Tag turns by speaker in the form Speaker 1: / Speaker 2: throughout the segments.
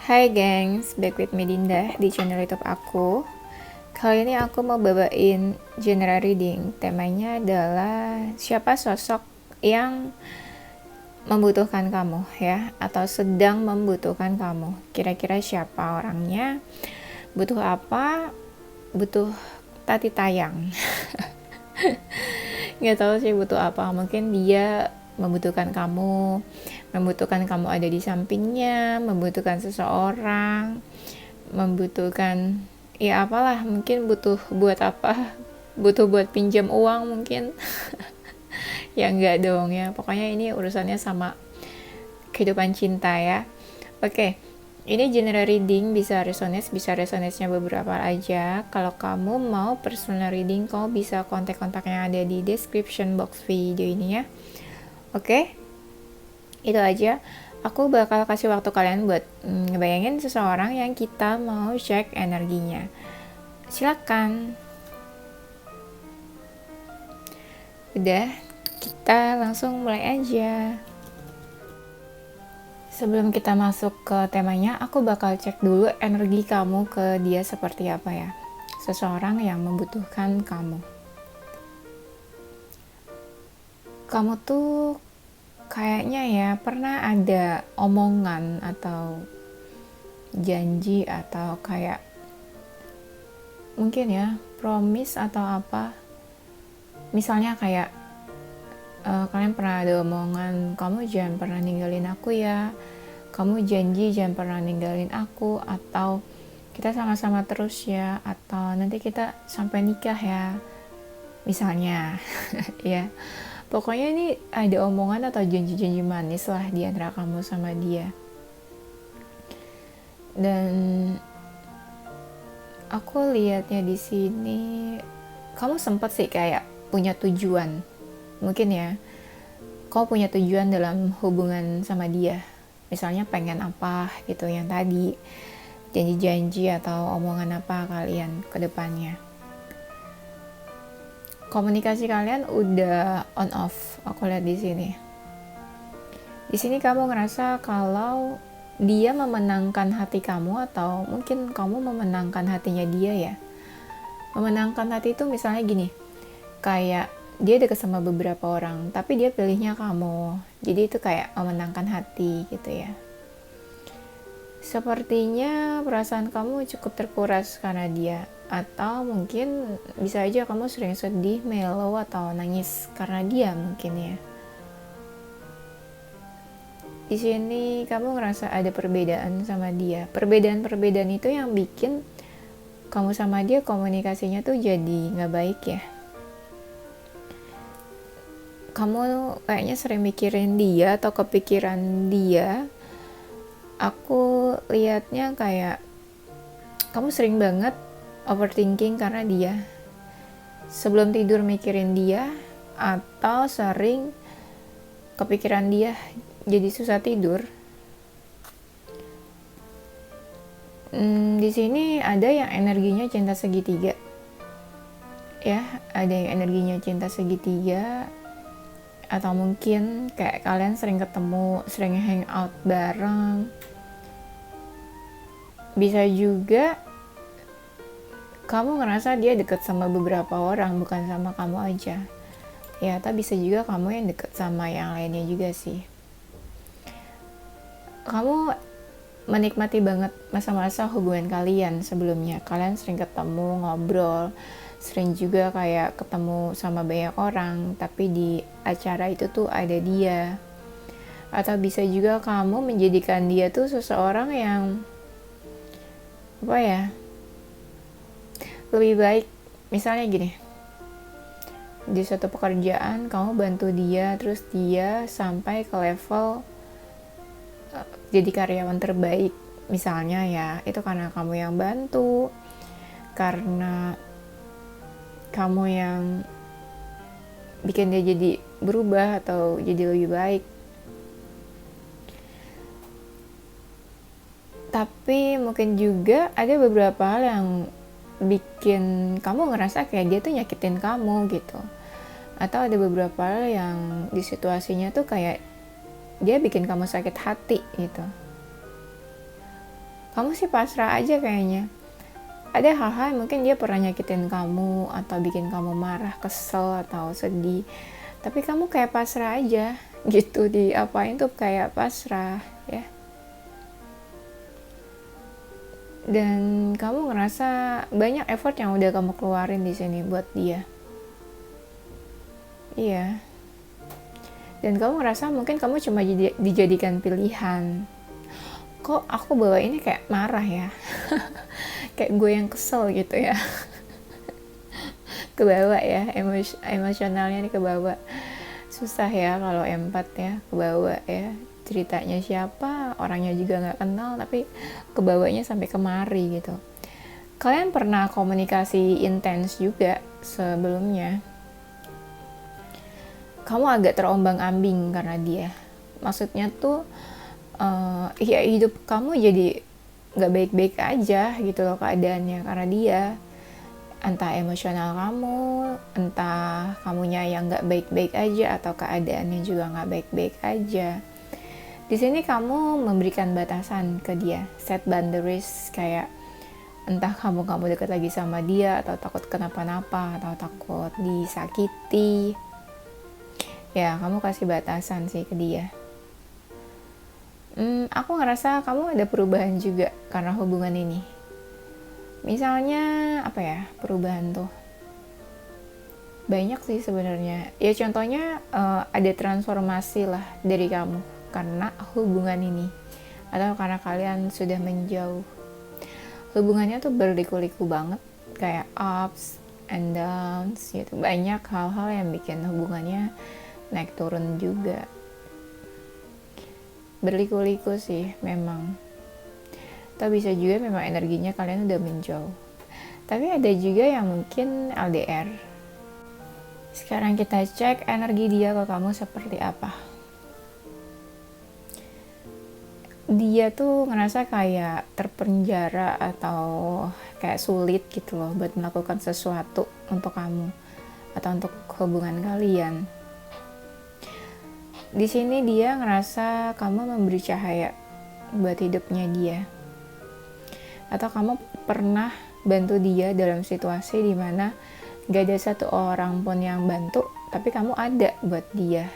Speaker 1: Hai gengs, back with Medinda di channel YouTube aku. Kali ini aku mau bawain general reading. Temanya adalah siapa sosok yang membutuhkan kamu ya, atau sedang membutuhkan kamu. Kira-kira siapa orangnya? Butuh apa? Butuh tati tayang. Nggak tahu sih butuh apa. Mungkin dia membutuhkan kamu ada di sampingnya, membutuhkan seseorang, membutuhkan ya apalah, mungkin butuh buat apa, butuh buat pinjam uang mungkin. Ya enggak dong ya, pokoknya ini urusannya sama kehidupan cinta ya. Oke, ini general reading, bisa resonance-nya beberapa aja. Kalau kamu mau personal reading, kamu bisa kontak-kontak yang ada di description box video ini ya. Oke, itu aja. Aku bakal kasih waktu kalian buat ngebayangin seseorang yang kita mau cek energinya. Silakan. Udah, kita langsung mulai aja. Sebelum kita masuk ke temanya, aku bakal cek dulu energi kamu ke dia seperti apa ya. Seseorang yang membutuhkan kamu. Kamu tuh kayaknya ya pernah ada omongan atau janji atau kayak mungkin ya promise atau apa. Misalnya kayak kalian pernah ada omongan, kamu jangan pernah ninggalin aku ya, kamu janji jangan pernah ninggalin aku, atau kita sama-sama terus ya, atau nanti kita sampai nikah ya, misalnya. Ya, pokoknya ini ada omongan atau janji-janji manis lah di antara kamu sama dia. Dan aku lihatnya di sini kamu sempat sih kayak punya tujuan, mungkin ya kau punya tujuan dalam hubungan sama dia, misalnya pengen apa gitu, yang tadi janji-janji atau omongan apa kalian ke depannya. Komunikasi kalian udah on off, aku lihat di sini. Di sini kamu ngerasa kalau dia memenangkan hati kamu, atau mungkin kamu memenangkan hatinya dia ya. Memenangkan hati itu misalnya gini, kayak dia deket sama beberapa orang, tapi dia pilihnya kamu. Jadi itu kayak memenangkan hati gitu ya. Sepertinya perasaan kamu cukup terkuras karena dia. Atau mungkin bisa aja kamu sering sedih, mellow, atau nangis karena dia mungkin ya. Di sini kamu ngerasa ada perbedaan sama dia. Perbedaan-perbedaan itu yang bikin kamu sama dia komunikasinya tuh jadi gak baik ya. Kamu kayaknya sering mikirin dia atau kepikiran dia. Aku lihatnya kayak kamu sering banget overthinking karena dia. Sebelum tidur mikirin dia, atau sering kepikiran dia jadi susah tidur. Di sini ada yang energinya cinta segitiga. Ya, ada yang energinya cinta segitiga, atau mungkin kayak kalian sering ketemu, sering hangout bareng. Bisa juga kamu ngerasa dia deket sama beberapa orang, bukan sama kamu aja ya, tapi bisa juga kamu yang deket sama yang lainnya juga sih. Kamu menikmati banget masa-masa hubungan kalian sebelumnya. Kalian sering ketemu, ngobrol, sering juga kayak ketemu sama banyak orang, tapi di acara itu tuh ada dia. Atau bisa juga kamu menjadikan dia tuh seseorang yang apa ya, lebih baik. Misalnya gini, di suatu pekerjaan kamu bantu dia, terus dia sampai ke level jadi karyawan terbaik misalnya ya, itu karena kamu yang bantu, karena kamu yang bikin dia jadi berubah atau jadi lebih baik. Tapi mungkin juga ada beberapa hal yang bikin kamu ngerasa kayak dia tuh nyakitin kamu gitu. Atau ada beberapa hal yang di situasinya tuh kayak dia bikin kamu sakit hati gitu. kamu sih pasrah aja kayaknya. Ada hal-hal mungkin dia pernah nyakitin kamu atau bikin kamu marah, kesel atau sedih, tapi kamu kayak pasrah aja gitu, diapain tuh kayak pasrah ya. Dan kamu ngerasa banyak effort yang udah kamu keluarin di sini buat dia. Iya. Dan kamu ngerasa mungkin kamu cuma dijadikan pilihan. Kok aku bawa ini kayak marah ya? Kayak gue yang kesel gitu ya. Kebawa ya, emosionalnya nih kebawa. Susah ya kalau empat ya, kebawa ya. Ceritanya siapa, orangnya juga gak kenal, tapi kebawanya sampai kemari gitu. Kalian pernah komunikasi intens juga sebelumnya. Kamu agak terombang-ambing karena dia. Maksudnya tuh ya hidup kamu jadi gak baik-baik aja gitu loh keadaannya karena dia. Entah emosional kamu, entah kamunya yang gak baik-baik aja atau keadaannya juga gak baik-baik aja. Di sini kamu memberikan batasan ke dia, set boundaries, kayak entah kamu dekat lagi sama dia atau takut kenapa-napa atau takut disakiti. Ya, kamu kasih batasan sih ke dia. Aku ngerasa kamu ada perubahan juga karena hubungan ini. Misalnya apa ya perubahan tuh? Banyak sih sebenarnya. Ya contohnya ada transformasi lah dari kamu karena hubungan ini. Atau karena kalian sudah menjauh. Hubungannya tuh berliku-liku banget. Kayak ups and downs gitu. Banyak hal-hal yang bikin hubungannya naik turun juga. Berliku-liku sih memang. Atau bisa juga memang energinya kalian udah menjauh. Tapi ada juga yang mungkin LDR. Sekarang kita cek energi dia ke kamu seperti apa. Dia tuh ngerasa kayak terpenjara atau kayak sulit gitu loh buat melakukan sesuatu untuk kamu atau untuk hubungan kalian. Di sini dia ngerasa kamu memberi cahaya buat hidupnya dia. Atau kamu pernah bantu dia dalam situasi dimana gak ada satu orang pun yang bantu, tapi kamu ada buat dia.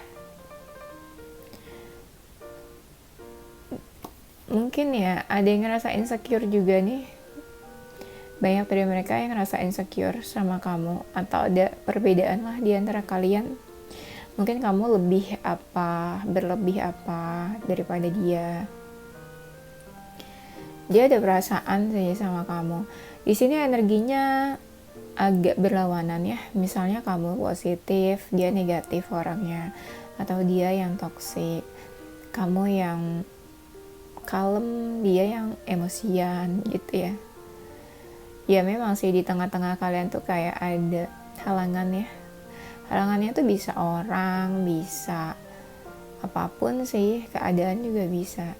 Speaker 1: Mungkin ya ada yang ngerasa insecure juga nih. Banyak dari mereka yang ngerasa insecure sama kamu, atau ada perbedaan lah di antara kalian. Mungkin kamu berlebih apa daripada dia. Dia ada perasaan sih sama kamu. Di sini energinya agak berlawanan ya. Misalnya kamu positif, dia negatif orangnya, atau dia yang toksik. Kamu yang kalem, dia yang emosian gitu ya. Ya memang sih di tengah-tengah kalian tuh kayak ada halangan ya. Halangannya tuh bisa orang, bisa apapun sih, keadaan juga bisa.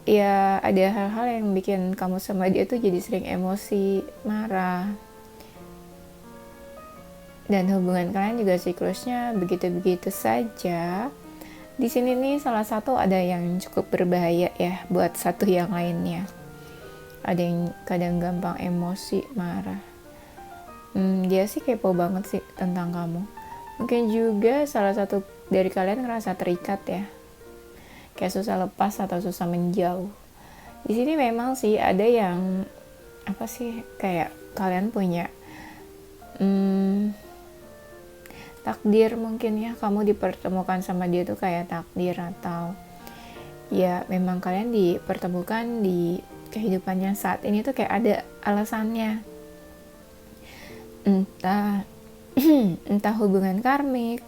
Speaker 1: Ya ada hal-hal yang bikin kamu sama dia tuh jadi sering emosi, marah. Dan hubungan kalian juga siklusnya begitu-begitu saja. Di sini nih salah satu ada yang cukup berbahaya ya buat satu yang lainnya. Ada yang kadang gampang emosi, marah. Dia sih kepo banget sih tentang kamu. Mungkin juga salah satu dari kalian ngerasa terikat ya, kayak susah lepas atau susah menjauh. Di sini memang sih ada yang kayak kalian punya takdir mungkin ya, kamu dipertemukan sama dia tuh kayak takdir, atau ya memang kalian dipertemukan di kehidupannya saat ini tuh kayak ada alasannya. Entah hubungan karmik,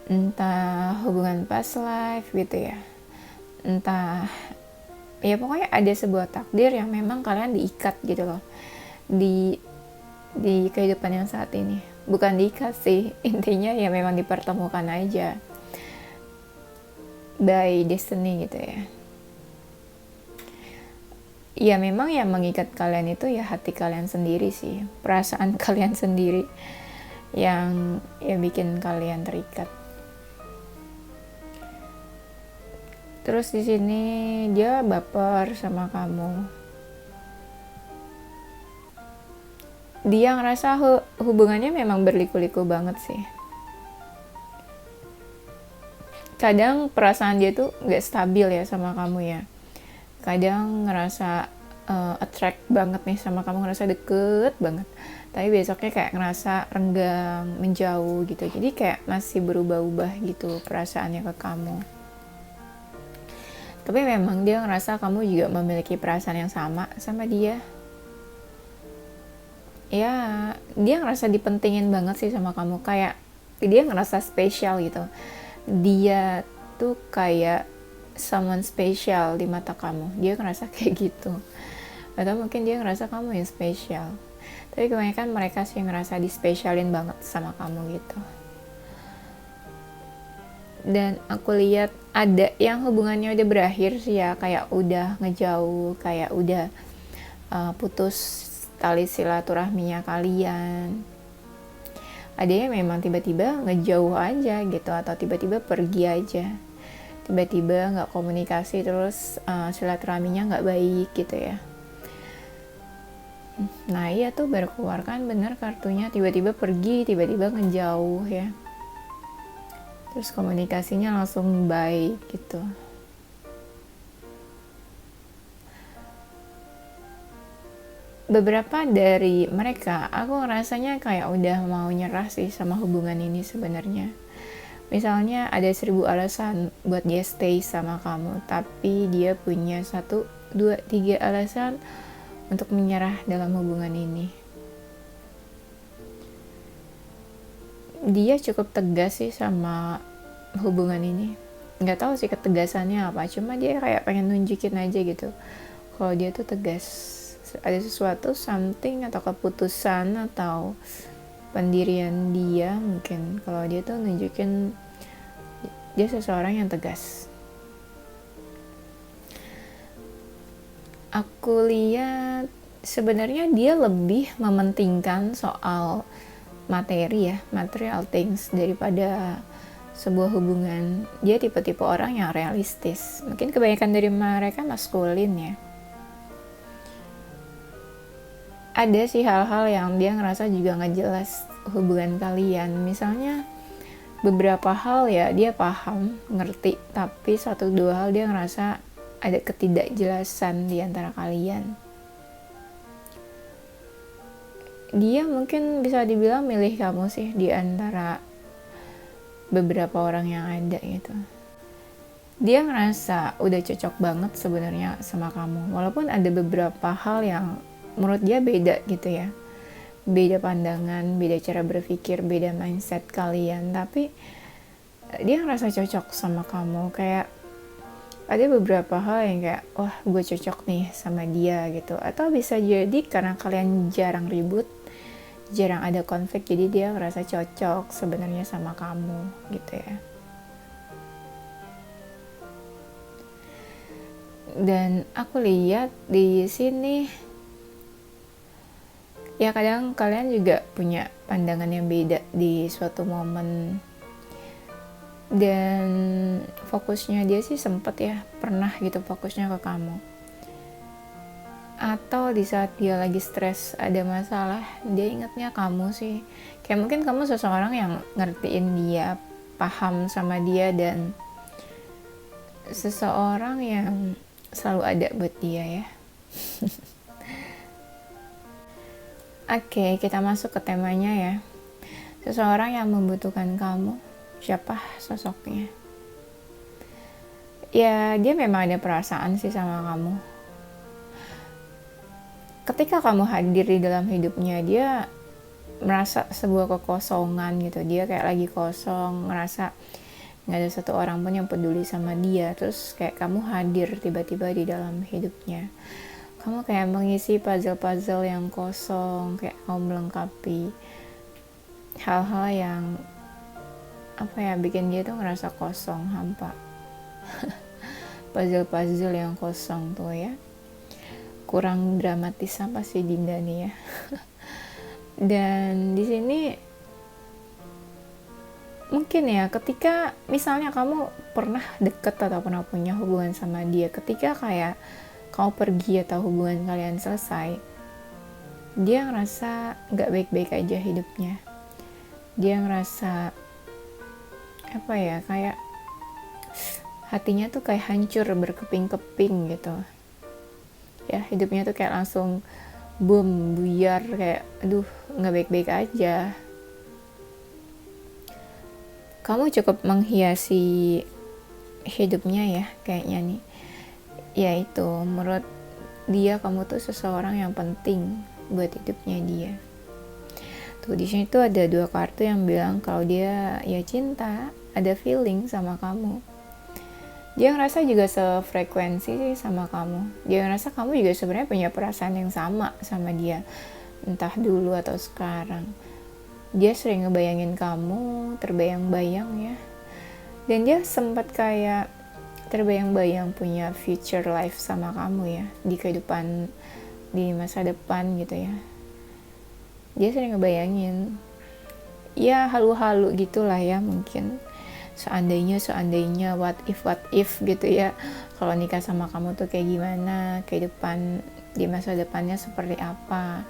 Speaker 1: entah hubungan past life gitu ya, entah ya pokoknya ada sebuah takdir yang memang kalian diikat gitu loh di kehidupan yang saat ini. Bukan diikat sih, intinya ya memang dipertemukan aja by destiny gitu ya. Ya memang yang mengikat kalian itu ya hati kalian sendiri sih, perasaan kalian sendiri yang ya bikin kalian terikat. Terus di sini dia baper sama kamu. Dia ngerasa hubungannya memang berliku-liku banget sih. Kadang perasaan dia tuh gak stabil ya sama kamu ya. Kadang ngerasa attract banget nih sama kamu, ngerasa deket banget. Tapi besoknya kayak ngerasa renggang, menjauh gitu. Jadi kayak masih berubah-ubah gitu perasaannya ke kamu. Tapi memang dia ngerasa kamu juga memiliki perasaan yang sama dia. Ya, dia ngerasa dipentingin banget sih sama kamu. Kayak dia ngerasa spesial gitu. Dia tuh kayak someone spesial di mata kamu. Dia ngerasa kayak gitu. Atau mungkin dia ngerasa kamu yang spesial. Tapi kebanyakan mereka sih ngerasa dispesialin banget sama kamu gitu. Dan aku lihat ada yang hubungannya udah berakhir sih ya, kayak udah ngejauh, kayak udah putus tali silaturahminya kalian. Ada yang memang tiba-tiba ngejauh aja gitu, atau tiba-tiba pergi aja, tiba-tiba nggak komunikasi, terus silaturahminya nggak baik gitu ya. Nah iya tuh baru keluar kan bener kartunya, tiba-tiba pergi, tiba-tiba ngejauh ya. Terus komunikasinya langsung baik gitu. Beberapa dari mereka, aku ngerasanya kayak udah mau nyerah sih sama hubungan ini sebenarnya. Misalnya ada 1000 alasan buat dia stay sama kamu, tapi dia punya 1, 2, 3 alasan untuk menyerah dalam hubungan ini. Dia cukup tegas sih sama hubungan ini. Nggak tahu sih ketegasannya apa, cuma dia kayak pengen nunjukin aja gitu kalau dia tuh tegas. Ada sesuatu, something, atau keputusan atau pendirian dia, mungkin kalau dia tuh nunjukin dia seseorang yang tegas. Aku lihat sebenarnya dia lebih mementingkan soal materi ya, material things daripada sebuah hubungan. Dia tipe-tipe orang yang realistis. Mungkin kebanyakan dari mereka maskulin ya. Ada sih hal-hal yang dia ngerasa juga gak jelas hubungan kalian. Misalnya beberapa hal ya dia paham, ngerti, tapi 1-2 hal dia ngerasa ada ketidakjelasan di antara kalian. Dia mungkin bisa dibilang milih kamu sih di antara beberapa orang yang ada gitu. Dia ngerasa udah cocok banget sebenarnya sama kamu, walaupun ada beberapa hal yang menurut dia beda gitu ya, beda pandangan, beda cara berpikir, beda mindset kalian, tapi dia ngerasa cocok sama kamu. Kayak ada beberapa hal yang kayak wah gue cocok nih sama dia gitu. Atau bisa jadi karena kalian jarang ribut, jarang ada konflik, jadi dia ngerasa cocok sebenarnya sama kamu gitu ya. Dan aku lihat di sini ya kadang kalian juga punya pandangan yang beda di suatu momen. Dan fokusnya dia sih sempet ya pernah gitu fokusnya ke kamu. Atau di saat dia lagi stres, ada masalah, dia ingatnya kamu sih. Kayak mungkin kamu seseorang yang ngertiin dia, paham sama dia, dan seseorang yang selalu ada buat dia ya. Oke, kita masuk ke temanya ya. Seseorang yang membutuhkan kamu, siapa sosoknya? Ya, dia memang ada perasaan sih sama kamu. Ketika kamu hadir di dalam hidupnya, dia merasa sebuah kekosongan gitu. Dia kayak lagi kosong, ngerasa gak ada satu orang pun yang peduli sama dia. Terus kayak kamu hadir tiba-tiba di dalam hidupnya. Kamu kayak mengisi puzzle-puzzle yang kosong, kayak kamu melengkapi hal-hal yang bikin dia tuh ngerasa kosong, hampa. Puzzle-puzzle yang kosong tuh ya. Kurang dramatis apa sih Dinda nih ya. Dan di sini mungkin ya ketika misalnya kamu pernah deket atau pernah punya hubungan sama dia, ketika kayak kamu pergi atau hubungan kalian selesai, dia ngerasa gak baik-baik aja hidupnya, dia ngerasa apa ya, kayak hatinya tuh kayak hancur berkeping-keping gitu ya, hidupnya tuh kayak langsung boom, buyar, kayak aduh gak baik-baik aja. Kamu cukup menghiasi hidupnya ya kayaknya nih, yaitu menurut dia kamu tuh seseorang yang penting buat hidupnya dia. Tuh di sini tuh ada 2 kartu yang bilang kalau dia ya cinta, ada feeling sama kamu. Dia ngerasa juga sefrekuensi sih sama kamu. Dia ngerasa kamu juga sebenarnya punya perasaan yang sama dia, entah dulu atau sekarang. Dia sering ngebayangin kamu, terbayang-bayang ya. Dan dia sempat kayak terbayang-bayang punya future life sama kamu ya, di kehidupan, di masa depan gitu ya. Dia sering ngebayangin, ya halu-halu gitulah ya, mungkin seandainya what if gitu ya, kalau nikah sama kamu tuh kayak gimana, kehidupan di masa depannya seperti apa.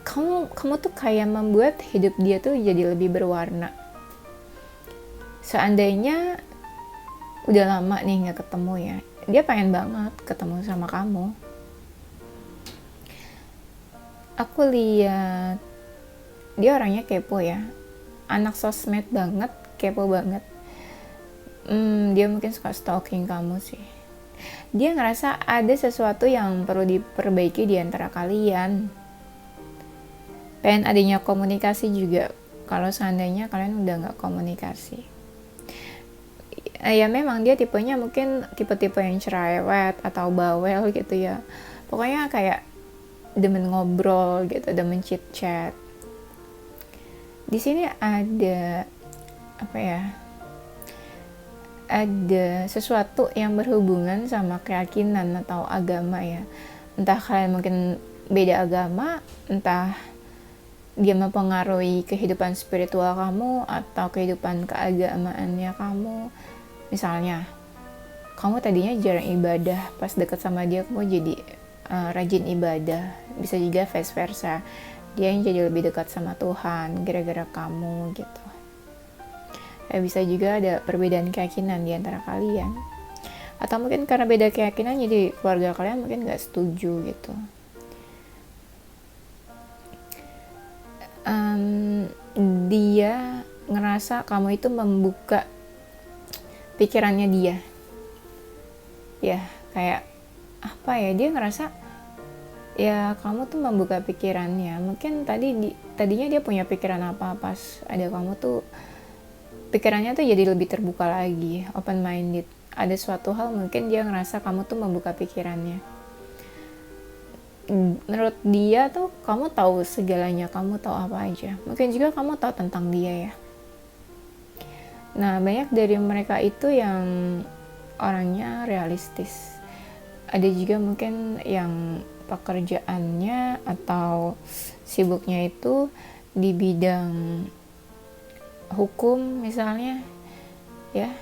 Speaker 1: Kamu tuh kayak membuat hidup dia tuh jadi lebih berwarna. Seandainya udah lama nih gak ketemu ya, dia pengen banget ketemu sama kamu. Aku lihat dia orangnya kepo ya, anak sosmed banget, kepo banget. Dia mungkin suka stalking kamu sih. Dia ngerasa ada sesuatu yang perlu diperbaiki di antara kalian. Pengen adanya komunikasi juga, kalau seandainya kalian udah gak komunikasi. Ya memang dia tipenya mungkin tipe-tipe yang cerewet atau bawel gitu ya. Pokoknya kayak demen ngobrol gitu, demen chit-chat. Di sini ada apa ya? Ada sesuatu yang berhubungan sama keyakinan atau agama ya. Entah kalian mungkin beda agama, entah dia mempengaruhi kehidupan spiritual kamu atau kehidupan keagamaannya kamu. Misalnya, kamu tadinya jarang ibadah, pas deket sama dia kamu jadi rajin ibadah. Bisa juga vice versa, dia yang jadi lebih dekat sama Tuhan gara-gara kamu gitu. Bisa juga ada perbedaan keyakinan di antara kalian, atau mungkin karena beda keyakinan jadi keluarga kalian mungkin gak setuju gitu. Dia ngerasa kamu itu membuka pikirannya dia ya, kayak apa ya, dia ngerasa ya kamu tuh membuka pikirannya. Mungkin tadinya dia punya pikiran apa, pas ada kamu tuh pikirannya tuh jadi lebih terbuka lagi, open minded. Ada suatu hal mungkin dia ngerasa kamu tuh membuka pikirannya. Menurut dia tuh kamu tahu segalanya, kamu tahu apa aja. Mungkin juga kamu tahu tentang dia ya. Nah, banyak dari mereka itu yang orangnya realistis. Ada juga mungkin yang pekerjaannya atau sibuknya itu di bidang hukum misalnya ya,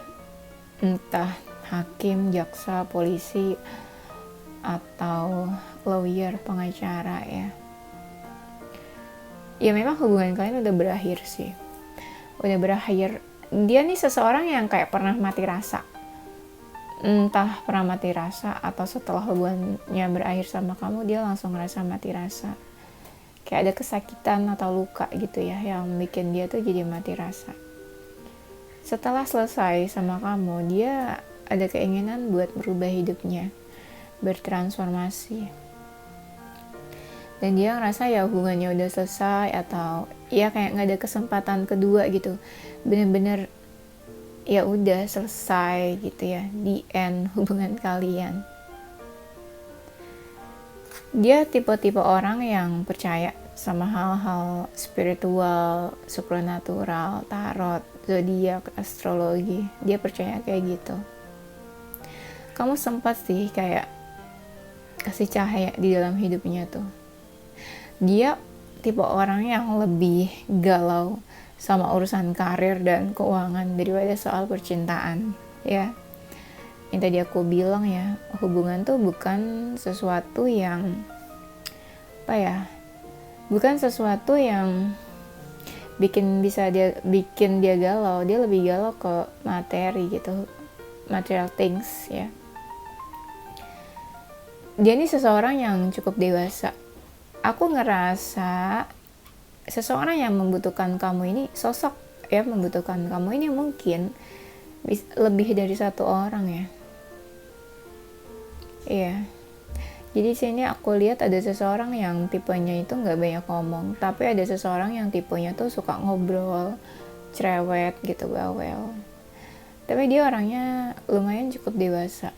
Speaker 1: entah hakim, jaksa, polisi, atau lawyer, pengacara ya. Ya memang hubungan kalian udah berakhir sih, udah berakhir. Dia nih seseorang yang kayak pernah mati rasa, entah pernah mati rasa atau setelah hubungannya berakhir sama kamu dia langsung ngerasa mati rasa, kayak ada kesakitan atau luka gitu ya yang bikin dia tuh jadi mati rasa. Setelah selesai sama kamu, dia ada keinginan buat berubah hidupnya, bertransformasi, dan dia ngerasa ya hubungannya udah selesai, atau ya kayak nggak ada kesempatan kedua gitu, bener-bener ya udah selesai gitu ya, di end hubungan kalian. Dia tipe-tipe orang yang percaya sama hal-hal spiritual, supernatural, tarot, zodiak, astrologi. Dia percaya kayak gitu. Kamu sempat sih kayak kasih cahaya di dalam hidupnya tuh. Dia tipe orang yang lebih galau sama urusan karir dan keuangan daripada soal percintaan, ya. Yang tadi aku bilang ya, hubungan tuh bukan sesuatu yang bukan sesuatu yang bikin dia galau. Dia lebih galau ke materi gitu, material things ya. Dia ini seseorang yang cukup dewasa. Aku ngerasa seseorang yang membutuhkan kamu ini, sosok ya membutuhkan kamu ini mungkin lebih dari satu orang ya. Iya. Jadi sini aku lihat ada seseorang yang tipenya itu nggak banyak ngomong, tapi ada seseorang yang tipenya tuh suka ngobrol, cerewet gitu, bawel. Tapi dia orangnya lumayan cukup dewasa.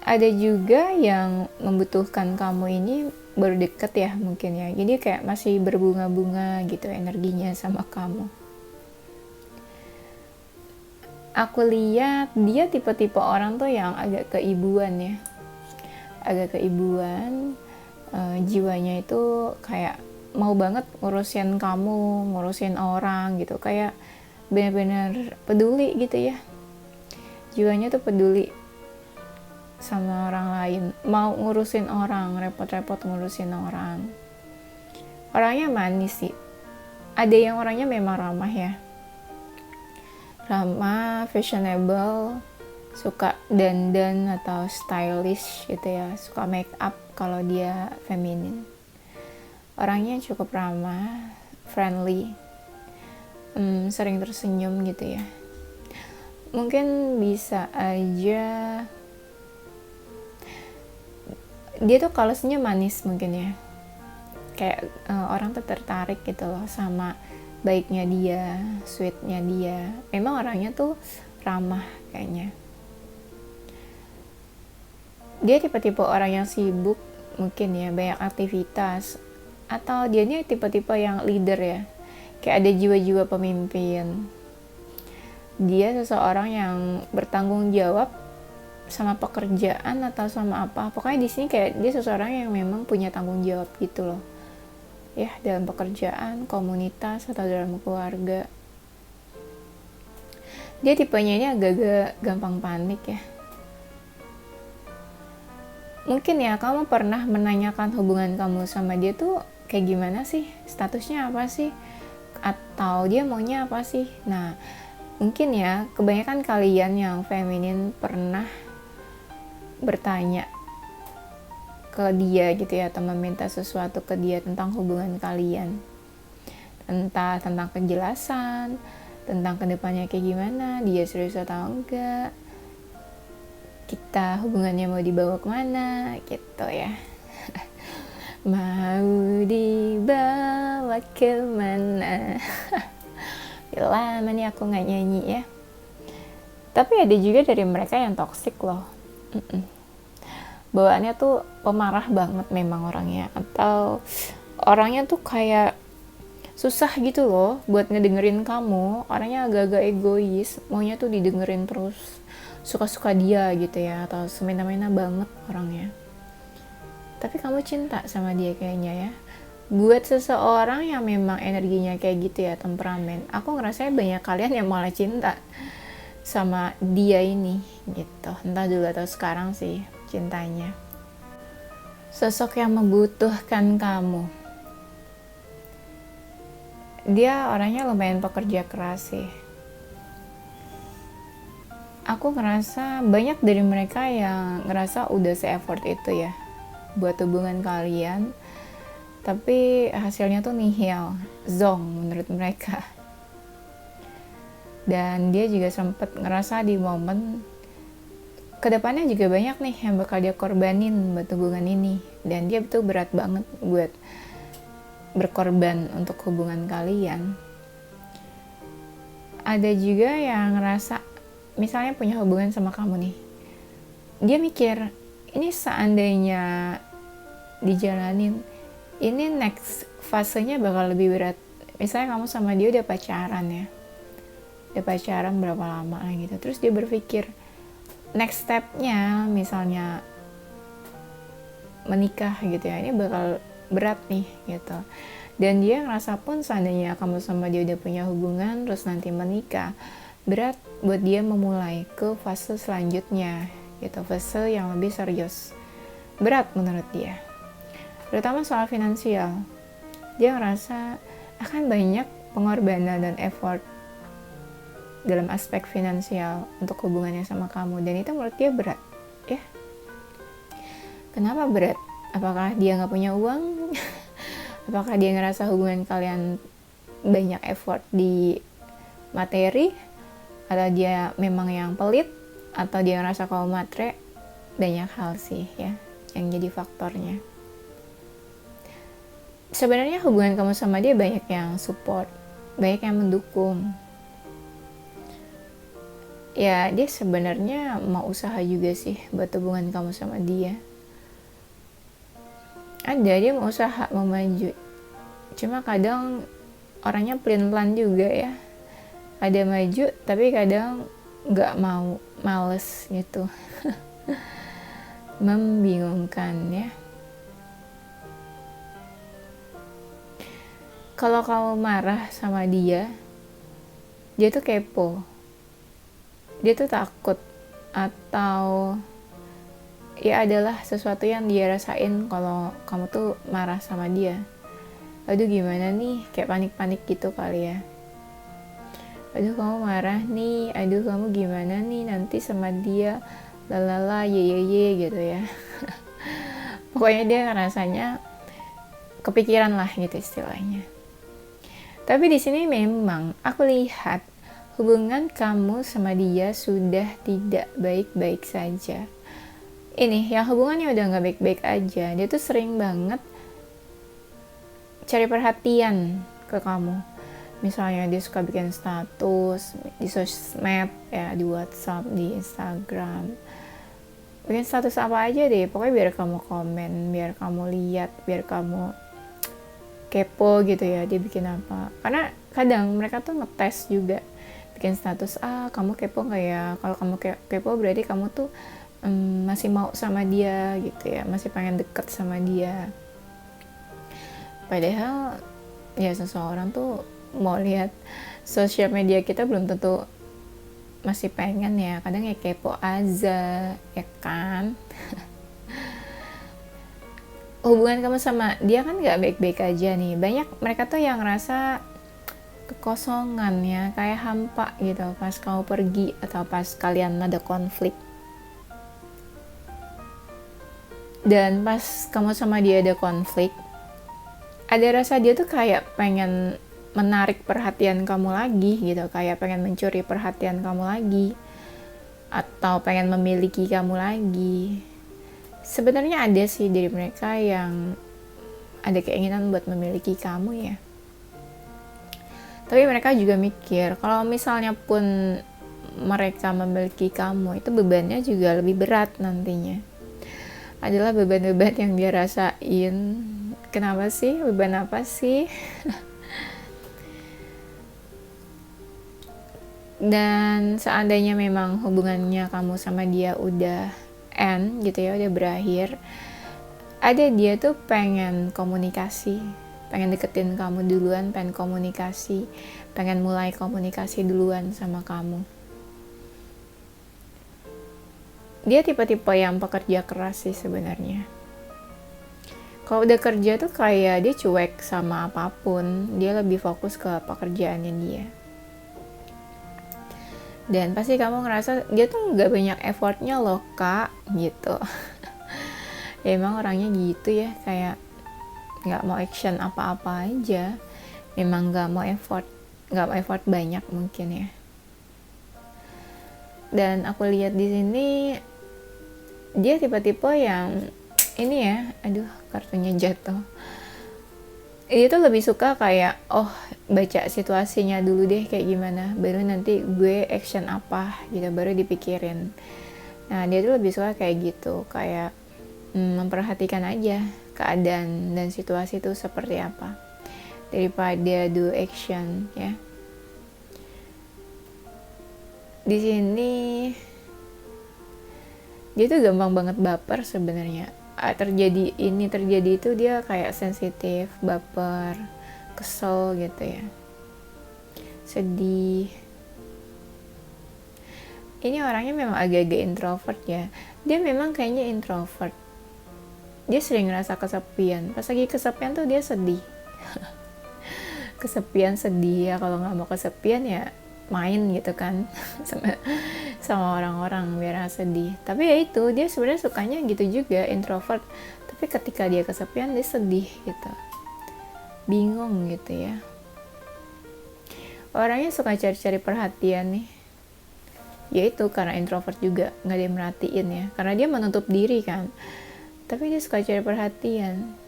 Speaker 1: Ada juga yang membutuhkan kamu ini baru deket ya mungkin ya. Jadi kayak masih berbunga-bunga gitu energinya sama kamu. Aku lihat dia tipe-tipe orang tuh yang agak keibuan ya. Agak keibuan, jiwanya itu kayak mau banget ngurusin kamu, ngurusin orang gitu. Kayak benar-benar peduli gitu ya. Jiwanya tuh peduli sama orang lain, mau ngurusin orang, repot-repot ngurusin orang. Orangnya manis sih. Ada yang orangnya memang ramah ya, ramah, fashionable, suka dandan atau stylish gitu ya, suka make up kalau dia feminin. Orangnya cukup ramah, friendly, sering tersenyum gitu ya. Mungkin bisa aja dia tuh kalau senyum manis mungkin ya, kayak orang tuh tertarik gitu loh sama baiknya dia, sweetnya dia. Memang orangnya tuh ramah kayaknya. Dia tipe-tipe orang yang sibuk mungkin ya, banyak aktivitas, atau dia ini tipe-tipe yang leader ya, kayak ada jiwa-jiwa pemimpin. Dia seseorang yang bertanggung jawab sama pekerjaan atau sama apa. Pokoknya di sini kayak dia seseorang yang memang punya tanggung jawab gitu loh. Ya, dalam pekerjaan, komunitas atau dalam keluarga. Dia tipenya ini agak-agak gampang panik ya. Mungkin ya kamu pernah menanyakan hubungan kamu sama dia tuh kayak gimana sih? Statusnya apa sih? Atau dia maunya apa sih? Nah, mungkin ya kebanyakan kalian yang feminin pernah bertanya ke dia gitu ya, atau meminta sesuatu ke dia tentang hubungan kalian, entah tentang kejelasan, tentang kedepannya kayak gimana, dia serius atau enggak, kita hubungannya mau dibawa kemana gitu ya. Mau dibawa kemana. Lama nih aku nggak nyanyi ya. Tapi ada juga dari mereka yang toksik loh. Bawaannya tuh pemarah banget memang orangnya, atau orangnya tuh kayak susah gitu loh buat ngedengerin kamu. Orangnya agak-agak egois, maunya tuh didengerin terus, suka-suka dia gitu ya, atau semena-mena banget orangnya. Tapi kamu cinta sama dia kayaknya ya. Buat seseorang yang memang energinya kayak gitu ya, temperamen, aku ngerasa banyak kalian yang malah cinta sama dia ini gitu. Entah dulu atau sekarang sih cintanya. Sosok yang membutuhkan kamu. Dia orangnya lumayan pekerja keras sih. Aku ngerasa banyak dari mereka yang ngerasa udah se-effort itu ya buat hubungan kalian, tapi hasilnya tuh nihil, zong menurut mereka. Dan dia juga sempat ngerasa di momen kedepannya juga banyak nih yang bakal dia korbanin buat hubungan ini, dan dia betul berat banget buat berkorban untuk hubungan kalian. Ada juga yang ngerasa misalnya punya hubungan sama kamu nih, dia mikir ini seandainya dijalanin, ini next fasenya bakal lebih berat. Misalnya kamu sama dia udah pacaran ya, udah pacaran berapa lama lah gitu, terus dia berpikir next stepnya misalnya menikah gitu ya, ini bakal berat nih gitu. Dan dia ngerasa pun seandainya kamu sama dia udah punya hubungan terus nanti menikah, berat buat dia memulai ke fase selanjutnya gitu, fase yang lebih serius. Berat menurut dia, terutama soal finansial. Dia ngerasa akan banyak pengorbanan dan effort dalam aspek finansial untuk hubungannya sama kamu, dan itu menurut dia berat ya. Kenapa berat? Apakah dia nggak punya uang? Apakah dia ngerasa hubungan kalian banyak effort di materi? Atau dia memang yang pelit? Atau dia ngerasa kamu matre? Banyak hal sih ya yang jadi faktornya. Sebenarnya hubungan kamu sama dia banyak yang support, banyak yang mendukung. Ya dia sebenarnya mau usaha juga sih buat hubungan kamu sama dia. Ada, dia mau usaha, mau maju. Cuma kadang orangnya pelin-pelan juga ya. Ada maju tapi kadang gak mau, males gitu. Membingungkan ya. Kalau kamu marah sama dia tuh kepo. Dia tuh takut atau ya adalah sesuatu yang dia rasain kalau kamu tuh marah sama dia. Aduh gimana nih, kayak panik-panik gitu kali ya. Aduh kamu marah nih, aduh kamu gimana nih nanti sama dia, lalala ye gitu ya. Pokoknya dia rasanya kepikiran lah gitu istilahnya. Tapi di sini memang aku lihat hubungan kamu sama dia sudah tidak baik-baik saja. Ini yang hubungannya udah gak baik-baik aja, dia tuh sering banget cari perhatian ke kamu. Misalnya dia suka bikin status di sosmed ya, di WhatsApp, di Instagram, bikin status apa aja deh, pokoknya biar kamu komen, biar kamu lihat, biar kamu kepo gitu ya dia bikin apa. Karena kadang mereka tuh ngetes juga, bikin status, kamu kepo gak ya? Kalau kamu kepo berarti kamu tuh masih mau sama dia gitu ya, masih pengen deket sama dia. Padahal ya seseorang tuh mau lihat sosial media kita belum tentu masih pengen ya, kadang ya kepo aja ya kan. Hubungan kamu sama dia kan gak baik-baik aja nih, banyak mereka tuh yang ngerasa kekosongan ya, kayak hampa gitu pas kamu pergi atau pas kalian ada konflik. Dan pas kamu sama dia ada konflik, ada rasa dia tuh kayak pengen menarik perhatian kamu lagi gitu, kayak pengen mencuri perhatian kamu lagi, atau pengen memiliki kamu lagi. Sebenarnya ada sih dari mereka yang ada keinginan buat memiliki kamu ya. Tapi mereka juga mikir kalau misalnya pun mereka memiliki kamu, itu bebannya juga lebih berat nantinya. Adalah beban-beban yang dia rasain. Kenapa sih? Beban apa sih? Dan seandainya memang hubungannya kamu sama dia udah end gitu ya, udah berakhir, ada dia tuh pengen komunikasi, pengen deketin kamu duluan, pengen komunikasi, pengen mulai komunikasi duluan sama kamu. Dia tipe-tipe yang pekerja keras sih sebenarnya. Kalau udah kerja tuh kayak dia cuek sama apapun, dia lebih fokus ke pekerjaannya dia. Dan pasti kamu ngerasa dia tuh gak banyak effortnya loh kak gitu. Ya emang orangnya gitu ya, kayak gak mau action apa-apa aja. Memang gak mau effort banyak mungkin ya. Dan aku lihat di sini dia tipe-tipe yang ini ya, aduh kartunya jatuh. Dia tuh lebih suka kayak baca situasinya dulu deh kayak gimana, baru nanti gue action apa gitu, baru dipikirin. Nah dia tuh lebih suka kayak gitu, kayak memperhatikan aja keadaan dan situasi itu seperti apa daripada do action ya. Di sini dia tuh gampang banget baper sebenarnya. Terjadi itu dia kayak sensitif, baper, kesel gitu ya, sedih. Ini orangnya memang agak-agak introvert ya, dia memang kayaknya introvert, dia sering ngerasa kesepian. Pas lagi kesepian tuh dia sedih. Kesepian sedih ya, kalau nggak mau kesepian ya main gitu kan sama orang-orang biar sedih. Tapi ya itu, dia sebenarnya sukanya gitu juga, introvert, tapi ketika dia kesepian dia sedih gitu, bingung gitu ya. Orangnya suka cari-cari perhatian nih, yaitu karena introvert juga, nggak ada yang merhatiin ya, karena dia menutup diri kan, tapi dia suka cari perhatian.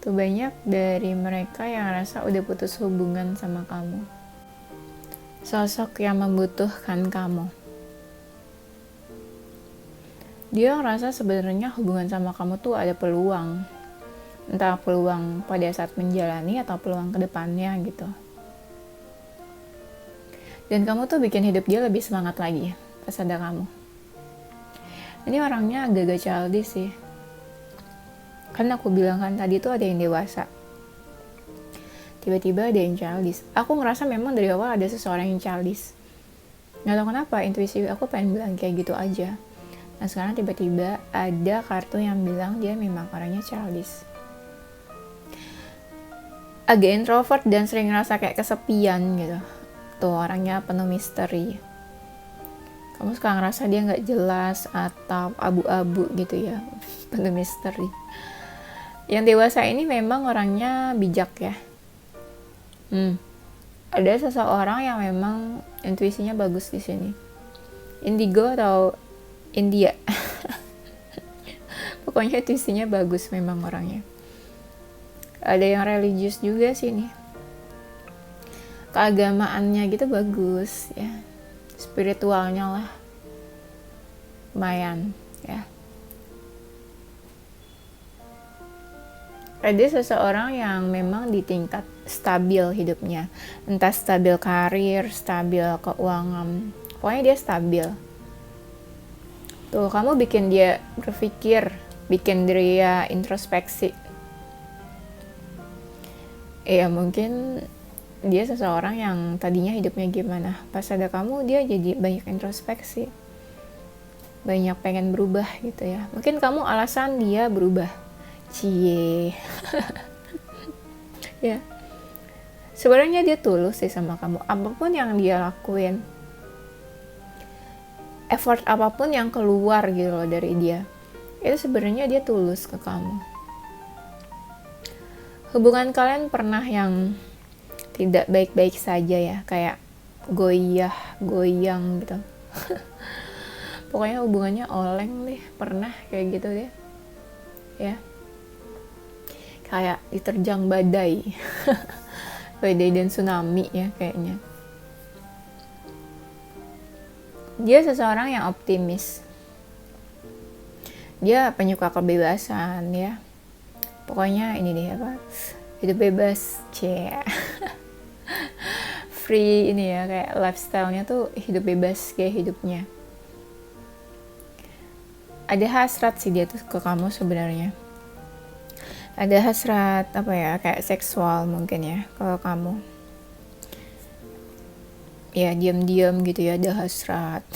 Speaker 1: Tuh banyak dari mereka yang rasa udah putus hubungan sama kamu, sosok yang membutuhkan kamu. Dia ngerasa sebenarnya hubungan sama kamu tuh ada peluang, entah peluang pada saat menjalani atau peluang kedepannya gitu. Dan kamu tuh bikin hidup dia lebih semangat lagi pas ada kamu. Ini orangnya agak-agak childish sih. Kan aku bilang kan tadi tuh ada yang dewasa, tiba-tiba ada yang childish. Aku ngerasa memang dari awal ada seseorang yang childish. Gak tau kenapa, intuisi aku pengen bilang kayak gitu aja. Nah sekarang tiba-tiba ada kartu yang bilang dia memang orangnya childish, agak introvert dan sering ngerasa kayak kesepian gitu. Tuh orangnya penuh misteri. Kamu suka ngerasa dia gak jelas atau abu-abu gitu ya, penuh misteri. Yang dewasa ini memang orangnya bijak ya. Ada seseorang yang memang intuisinya bagus di sini. Indigo atau India. Pokoknya intuisinya bagus memang orangnya. Ada yang religius juga sini. Keagamaannya gitu bagus ya. Spiritualnya lah lumayan ya. Ada seseorang yang memang di tingkat stabil hidupnya, entah stabil karir, stabil keuangan, pokoknya dia stabil. Tuh kamu bikin dia berpikir, bikin dia introspeksi. Ya mungkin dia seseorang yang tadinya hidupnya gimana, pas ada kamu dia jadi banyak introspeksi, banyak pengen berubah gitu ya. Mungkin kamu alasan dia berubah. Cie. Ya. Sebenarnya dia tulus sih sama kamu. Apapun yang dia lakuin, effort apapun yang keluar gitu loh dari dia, itu sebenarnya dia tulus ke kamu. Hubungan kalian pernah yang tidak baik-baik saja ya, kayak goyang gitu. Pokoknya hubungannya oleng deh, pernah kayak gitu deh. Ya. Kayak diterjang badai. Badai dan tsunami ya kayaknya. Dia seseorang yang optimis. Dia penyuka kebebasan ya. Pokoknya ini deh apa? Hidup bebas, free ini ya, kayak lifestyle-nya tuh hidup bebas kayak hidupnya. Ada hasrat sih dia tuh ke kamu sebenarnya. Ada hasrat apa ya, kayak seksual mungkin ya ke kamu. Ya diam-diam gitu ya, ada hasrat.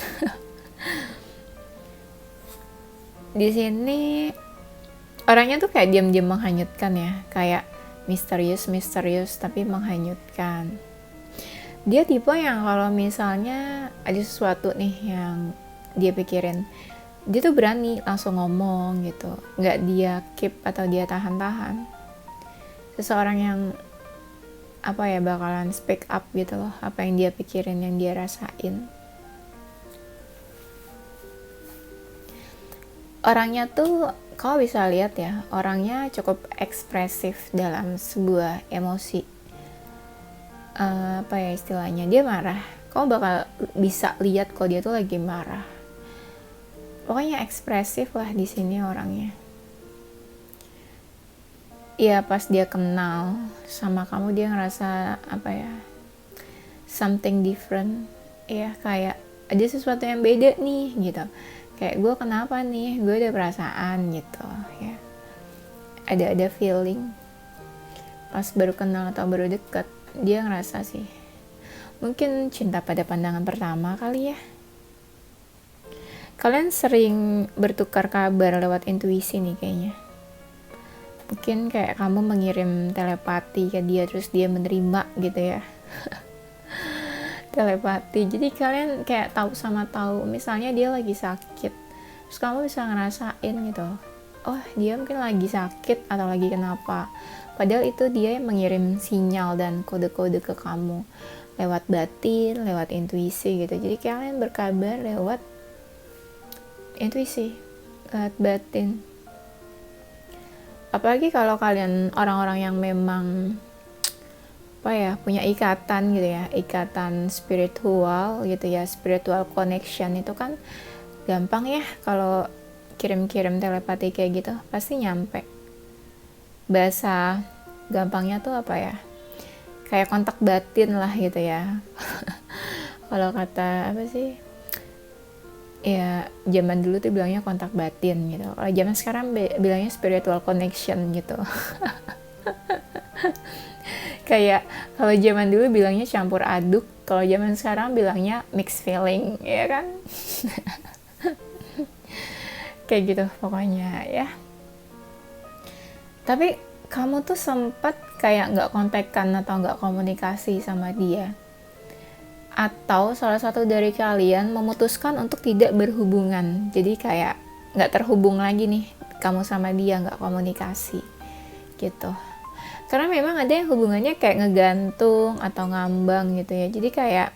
Speaker 1: Di sini orangnya tuh kayak diam-diam menghanyutkan ya, kayak misterius tapi menghanyutkan. Dia tipe yang kalau misalnya ada sesuatu nih yang dia pikirin, dia tuh berani langsung ngomong gitu, nggak dia keep atau dia tahan-tahan. Seseorang yang apa ya, bakalan speak up gitu loh, apa yang dia pikirin, yang dia rasain. Orangnya tuh kau bisa lihat ya, orangnya cukup ekspresif dalam sebuah emosi. Apa ya istilahnya, dia marah, kamu bakal bisa lihat kalau dia tuh lagi marah. Pokoknya ekspresif lah di sini orangnya. Ya pas dia kenal sama kamu dia ngerasa apa ya, something different ya, kayak ada sesuatu yang beda nih gitu. Kayak gue kenapa nih, gue ada perasaan gitu ya. ada feeling pas baru kenal atau baru deket, dia ngerasa sih mungkin cinta pada pandangan pertama kali ya. Kalian sering bertukar kabar lewat intuisi nih kayaknya. Mungkin kayak kamu mengirim telepati ke dia terus dia menerima gitu ya. Telepati, jadi kalian kayak tahu sama tahu. Misalnya dia lagi sakit, terus kamu bisa ngerasain gitu, oh dia mungkin lagi sakit atau lagi kenapa, padahal itu dia yang mengirim sinyal dan kode-kode ke kamu lewat batin, lewat intuisi gitu. Jadi kalian berkabar lewat intuisi, lewat batin. Apalagi kalau kalian orang-orang yang memang punya ikatan gitu ya, ikatan spiritual gitu ya, spiritual connection, itu kan gampang ya kalau kirim-kirim telepati kayak gitu, pasti nyampe. Bahasa gampangnya tuh kayak kontak batin lah gitu ya. Kalau kata ya zaman dulu tuh bilangnya kontak batin gitu, kalau zaman sekarang bilangnya spiritual connection gitu. Kayak kalau zaman dulu bilangnya campur aduk, kalau zaman sekarang bilangnya mixed feeling, ya kan? Kayak gitu pokoknya ya. Tapi kamu tuh sempat kayak nggak kontekan atau nggak komunikasi sama dia, atau salah satu dari kalian memutuskan untuk tidak berhubungan, jadi kayak nggak terhubung lagi nih kamu sama dia, nggak komunikasi gitu. Karena memang ada yang hubungannya kayak ngegantung atau ngambang gitu ya, jadi kayak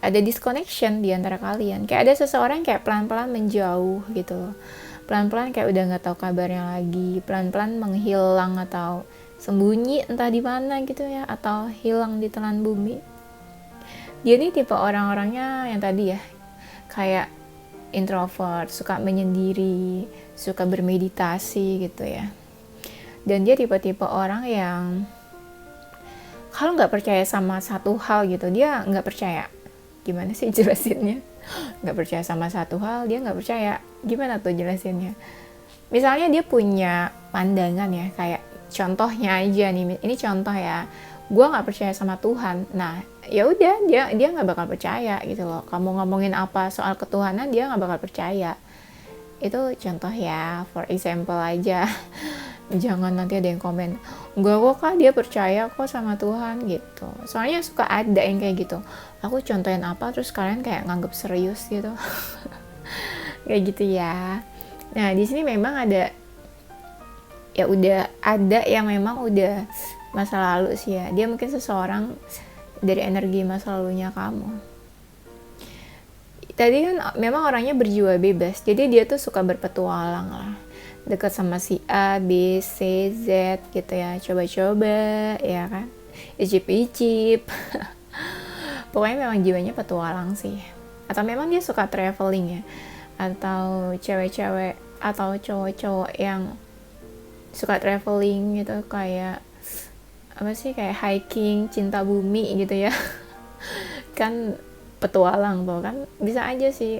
Speaker 1: ada disconnection di antara kalian, kayak ada seseorang kayak pelan-pelan menjauh gitu, pelan-pelan kayak udah nggak tahu kabarnya lagi, pelan-pelan menghilang atau sembunyi entah di mana gitu ya, atau hilang di telan bumi. Dia nih tipe orang-orangnya yang tadi ya, kayak introvert, suka menyendiri, suka bermeditasi gitu ya. Dan dia tipe-tipe orang yang kalau nggak percaya sama satu hal gitu, dia nggak percaya. Gimana sih jelasinnya? Nggak percaya sama satu hal, dia nggak percaya. Gimana tuh jelasinnya? Misalnya dia punya pandangan ya, kayak contohnya aja nih, ini contoh ya, gue nggak percaya sama Tuhan. Nah ya udah, dia nggak bakal percaya gitu loh. Kamu ngomongin apa soal ketuhanan, dia nggak bakal percaya. Itu contoh ya, for example aja. Jangan nanti ada yang komen, enggak kok kak, dia percaya kok sama Tuhan gitu. Soalnya suka ada yang kayak gitu, aku contohin apa terus kalian kayak nganggep serius gitu. Kayak gitu ya. Nah di sini memang ada, ya udah ada yang memang udah masa lalu sih ya. Dia mungkin seseorang dari energi masa lalunya kamu. Tadi kan memang orangnya berjiwa bebas, jadi dia tuh suka berpetualang lah, dekat sama si A, B, C, Z gitu ya, coba-coba ya kan, icip-icip. Pokoknya memang jiwanya petualang sih. Atau memang dia suka traveling ya, atau cewek-cewek atau cowok-cowok yang suka traveling gitu, kayak kayak hiking, cinta bumi gitu ya. Kan petualang tuh kan, bisa aja sih,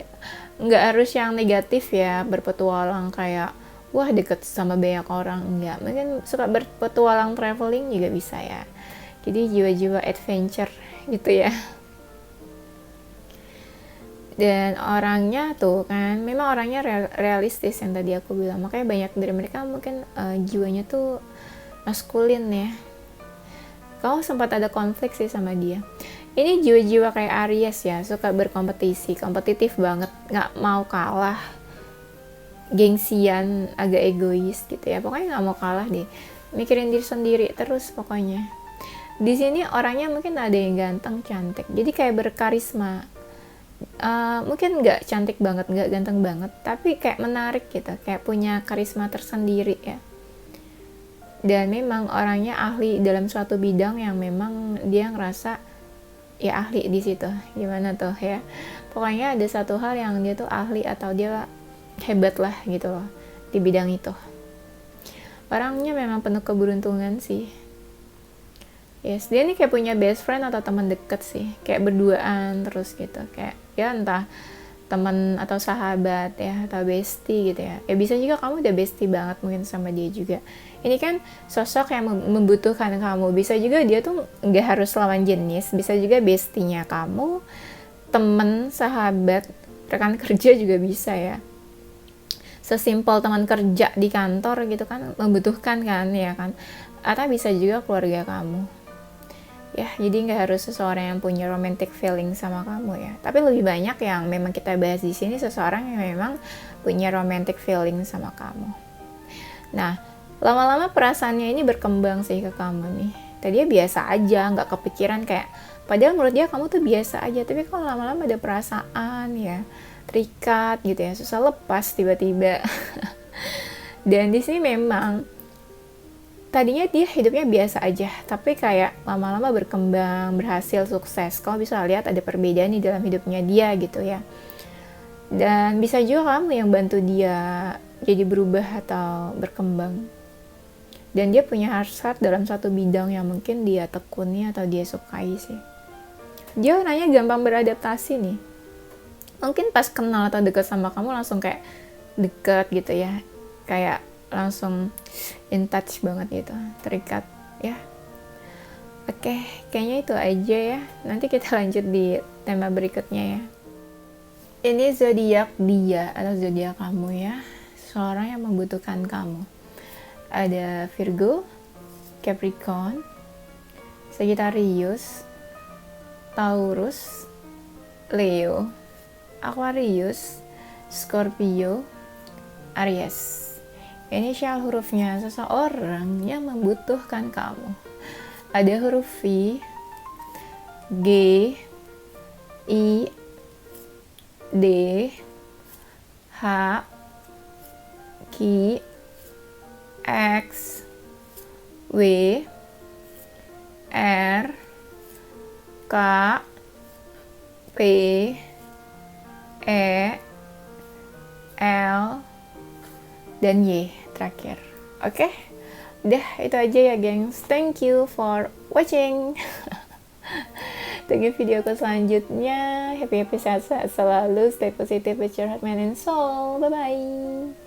Speaker 1: nggak harus yang negatif ya berpetualang kayak wah deket sama banyak orang, enggak, mungkin suka berpetualang traveling juga bisa ya. Jadi jiwa-jiwa adventure gitu ya. Dan orangnya tuh kan memang orangnya realistis yang tadi aku bilang, makanya banyak dari mereka mungkin jiwanya tuh maskulin ya. Kamu sempat ada konflik sih sama dia. Ini jiwa-jiwa kayak Aries ya, suka berkompetisi, kompetitif banget, nggak mau kalah, gengsian, agak egois gitu ya. Pokoknya nggak mau kalah deh, mikirin diri sendiri terus pokoknya. Di sini orangnya mungkin ada yang ganteng, cantik, jadi kayak berkarisma. Mungkin nggak cantik banget, nggak ganteng banget, tapi kayak menarik gitu, kayak punya karisma tersendiri ya. Dan memang orangnya ahli dalam suatu bidang yang memang dia ngerasa ya ahli di situ. Gimana tuh ya, pokoknya ada satu hal yang dia tuh ahli atau dia hebat lah gitu loh di bidang itu. Orangnya memang penuh keberuntungan sih. Yes, dia nih kayak punya best friend atau teman deket sih, kayak berduaan terus gitu, kayak ya entah teman atau sahabat ya, atau bestie gitu ya. Ya bisa juga kamu udah bestie banget mungkin sama dia juga. Ini kan sosok yang membutuhkan kamu. Bisa juga dia tuh nggak harus lawan jenis, bisa juga bestinya kamu, teman, sahabat, rekan kerja juga bisa ya. Sesimpel teman kerja di kantor gitu kan membutuhkan kan ya kan. Atau bisa juga keluarga kamu. Ya, jadi nggak harus seseorang yang punya romantic feeling sama kamu ya. Tapi lebih banyak yang memang kita bahas di sini seseorang yang memang punya romantic feeling sama kamu. Nah, lama-lama perasaannya ini berkembang sih ke kamu nih. Tadinya biasa aja, nggak kepikiran kayak, padahal menurut dia kamu tuh biasa aja. Tapi kalau lama-lama ada perasaan ya, terikat gitu ya, susah lepas tiba-tiba. Dan di sini memang tadinya dia hidupnya biasa aja, tapi kayak lama-lama berkembang, berhasil, sukses. Kamu bisa lihat ada perbedaan di dalam hidupnya dia gitu ya. Dan bisa juga kamu yang bantu dia jadi berubah atau berkembang. Dan dia punya hasrat dalam satu bidang yang mungkin dia tekuni atau dia sukai sih. Dia orangnya gampang beradaptasi nih. Mungkin pas kenal atau deket sama kamu langsung kayak deket gitu ya. Kayak langsung in touch banget gitu, terikat ya. Oke, kayaknya itu aja ya. Nanti kita lanjut di tema berikutnya ya. Ini zodiak dia atau zodiak kamu ya, seorang yang membutuhkan kamu. Ada Virgo, Capricorn, Sagittarius, Taurus, Leo, Aquarius, Scorpio, Aries. Inisial hurufnya seseorang yang membutuhkan kamu. Ada huruf V, G, I, D, H, Q, X, W, R, K, P, E, L, dan Y terakhir. Oke, udah itu aja ya gengs. Thank you for watching. Tunggu videoku selanjutnya. Happy sehat selalu. Stay positive with your heart, mind, and soul. Bye bye.